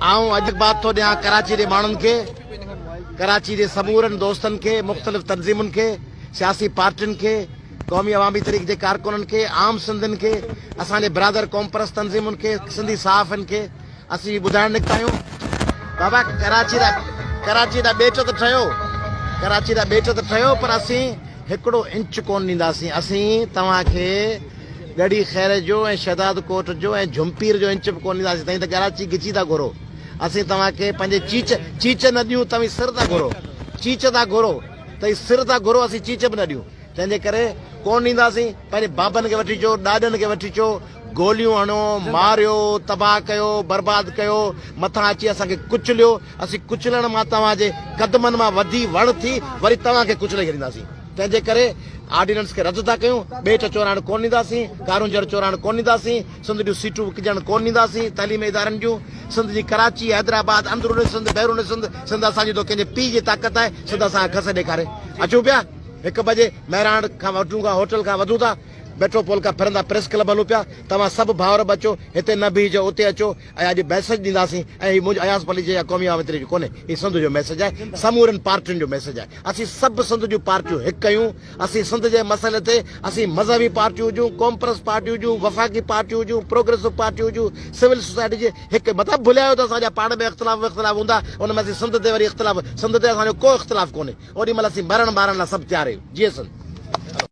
आऊं अॼु बात थो ॾियां कराची जे माण्हुनि खे, कराची जे समूरनि दोस्तनि खे, मुख़्तलिफ़ तंज़ीमुनि खे, सियासी पार्टियुनि खे, क़ौमी अवामी तहरीक जे कारकुननि खे, आम सिंधियुनि खे, असांजे बिरादर क़ौम परस्त तंज़ीमुनि खे, सिंधी सहाफ़नि खे असीं ॿुधाइण निकिता आहियूं बाबा कराची दा ॿेट त ठहियो, कराची दा ॿेट त ठहियो, पर असीं हिकिड़ो इंच कोन ॾींदासीं। असीं तव्हांखे गढ़ी ख़ैर जो ऐं शहदाद कोट जो ऐं झुमपीर जो इंच बि कोन ॾींदासीं। तव्हीं त कराची गिची था घुरो, असीं तव्हांखे पंहिंजे चीच न ॾियूं, तव्हीं सिर था घुरो, चीच था घुरो, तव्हीं सिर था घुरो, असीं चीच बि न ॾियूं। तंहिंजे करे कोन ॾींदासीं। पंहिंजे बाबनि खे वठी अचो, ॾाॾनि खे वठी अचो, गोलियूं हणो, मारियो, तबाह कयो, बर्बाद कयो, मथां अची असांखे कुचलियो। असीं कुचलण मां तव्हांजे कदमनि मां वधी वण थी वरी तव्हांखे कुचले छॾींदासीं। तंहिंजे करे ऑर्डिनेंस खे रद्द था कयूं, ॿेट चोराइण कोन ॾींदासीं, कारूं जड़ चोराइण कोन ॾींदासीं, सिंध जूं सीटूं विकिजण कोन ॾींदासीं, तइलीमी इदारनि जूं, सिंध जी कराची, हैदराबाद, अंदरूनी सिंध, बैरूनी सिंध, सिंध असांजी तो कंहिंजे पीउ जी ताक़त आहे, सिंध असांखे खस ॾेखारे। अचूं पिया 1 बजे मैरान खां वठूं खां होटल खां वधूं था, मेट्रोपोल खां फिरंदा प्रेस क्लब हलूं पिया। तव्हां सभु भाउर बि अचो, हिते न बीहजो, उते अचो, ऐं अॼु मैसेज ॾींदासीं। ऐं हीउ मुंहिंजो अयास पली जे या क़ौमी अवामी तहरीक जो कोन्हे, हीउ सिंध जो मैसेज आहे, समूरनि पार्टियुनि जो मैसेज आहे। असीं सभु सिंध जूं पार्टियूं हिकु कयूं। असीं सिंध जे मसइले ते असीं मज़हबी पार्टियूं हुजूं, क़ौम परस्त पार्टियूं हुजूं, वफ़ाक़ी पार्टियूं हुजूं, प्रोग्रेसिव पार्टियूं हुजूं, सिविल सोसाइटी जे हिकु मतिलबु भुलियायो त असांजा पाण में इख़्तिलाफ़ हूंदा, उन में असीं सिंध ते वरी इख़्तिलाफ़, सिंध ते असांजो को इख़्तिलाफ़ कोन्हे। ओॾी महिल असीं मरण मारण लाइ सभु तयारु आहियूं। जीअं सिंध।